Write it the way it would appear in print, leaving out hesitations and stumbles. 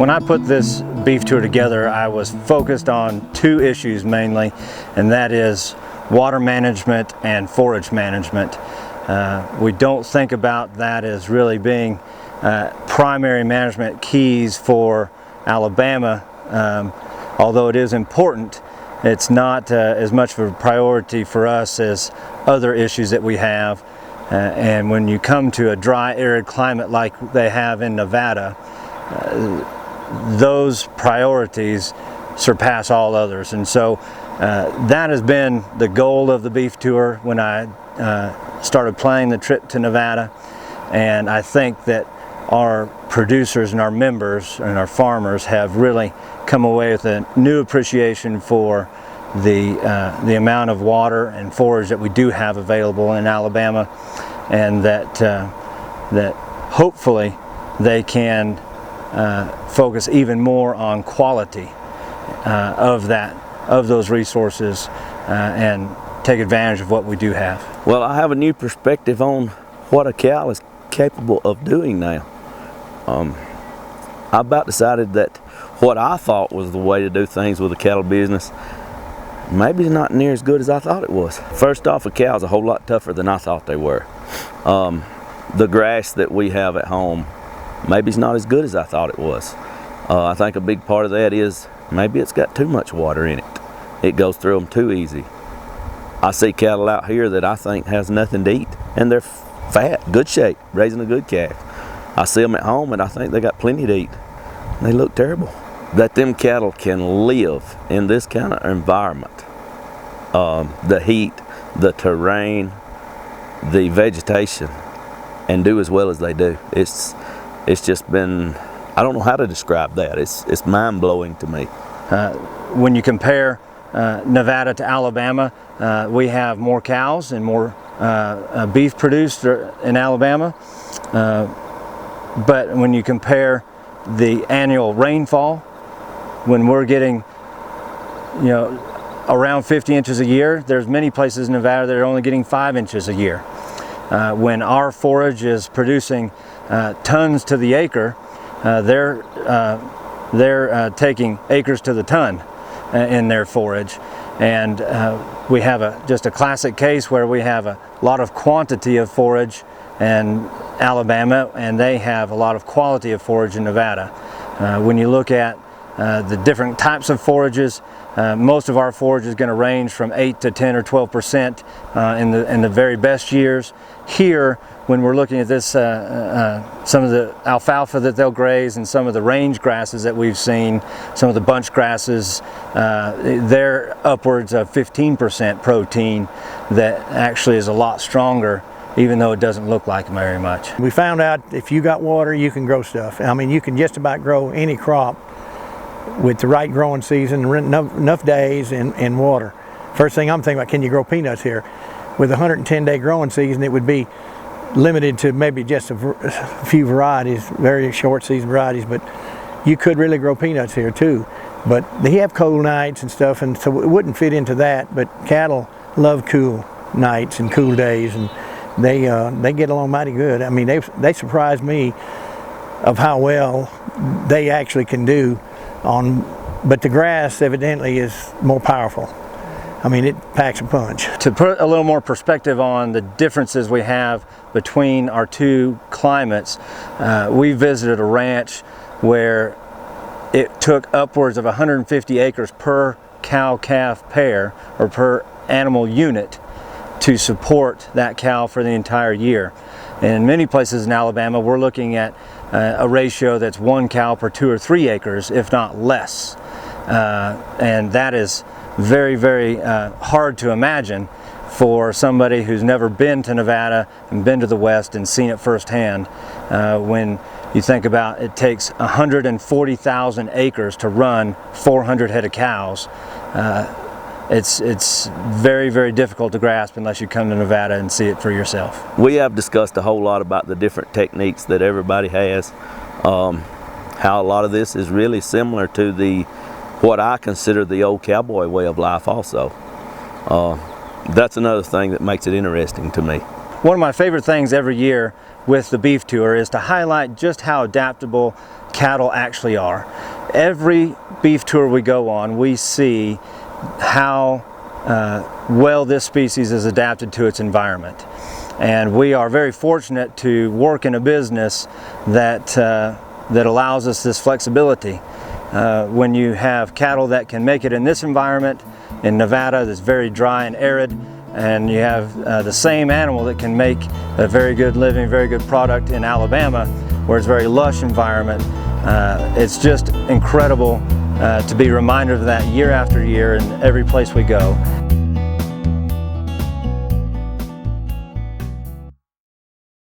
When I put this beef tour together, I was focused on two issues mainly, and that is water management and forage management. We don't think about that as really being primary management keys for Alabama. Although it is important, it's not as much of a priority for us as other issues that we have. And when you come to a dry, arid climate like they have in Nevada, those priorities surpass all others. And so that has been the goal of the beef tour when I started planning the trip to Nevada. And I think that our producers and our members and our farmers have really come away with a new appreciation for the amount of water and forage that we do have available in Alabama, and that that hopefully they can focus even more on quality of those resources and take advantage of what we do have. Well, I have a new perspective on what a cow is capable of doing now. I about decided that what I thought was the way to do things with the cattle business maybe is not near as good as I thought it was. First off, a cow's a whole lot tougher than I thought they were. The grass that we have at home maybe it's not as good as I thought it was. I think a big part of that is maybe it's got too much water in it. It goes through them too easy. I see cattle out here that I think has nothing to eat, and they're fat, good shape, raising a good calf. I see them at home and I think they got plenty to eat. They look terrible. That them cattle can live in this kind of environment, the heat, the terrain, the vegetation, and do as well as they do. It's just been, I don't know how to describe that. It's mind-blowing to me. When you compare Nevada to Alabama, we have more cows and more beef produced in Alabama. But when you compare the annual rainfall, when we're getting, around 50 inches a year, there's many places in Nevada that are only getting 5 inches a year. When our forage is producing tons to the acre, they're taking acres to the ton in their forage. And we have just a classic case where we have a lot of quantity of forage in Alabama, and they have a lot of quality of forage in Nevada. When you look at the different types of forages, most of our forage is going to range from 8 to 10 or 12% in the very best years. Here, when we're looking at this, some of the alfalfa that they'll graze and some of the range grasses that we've seen, some of the bunch grasses, they're upwards of 15% protein that actually is a lot stronger, even though it doesn't look like very much. We found out if you got water, you can grow stuff. I mean, you can just about grow any crop with the right growing season, enough days and water. First thing I'm thinking about, can you grow peanuts here? With a 110-day growing season, it would be limited to maybe just a few varieties, very short season varieties, but you could really grow peanuts here too. But they have cold nights and stuff, and so it wouldn't fit into that, but cattle love cool nights and cool days, and they get along mighty good. I mean, they surprised me of how well they actually can do but the grass evidently is more powerful. I mean, it packs a punch. To put a little more perspective on the differences we have between our two climates, we visited a ranch where it took upwards of 150 acres per cow-calf pair, or per animal unit, to support that cow for the entire year. And in many places in Alabama, we're looking at a ratio that's 1 cow per 2 or 3 acres, if not less. And that is very, very hard to imagine for somebody who's never been to Nevada and been to the West and seen it firsthand. When you think about it takes 140,000 acres to run 400 head of cows, it's very, very difficult to grasp unless you come to Nevada and see it for yourself. We have discussed a whole lot about the different techniques that everybody has. How a lot of this is really similar to what I consider the old cowboy way of life also. That's another thing that makes it interesting to me. One of my favorite things every year with the beef tour is to highlight just how adaptable cattle actually are. Every beef tour we go on, we see how well this species is adapted to its environment. And we are very fortunate to work in a business that allows us this flexibility. When you have cattle that can make it in this environment, in Nevada that's very dry and arid, and you have the same animal that can make a very good living, very good product in Alabama, where it's a very lush environment, it's just incredible to be reminded of that year after year in every place we go.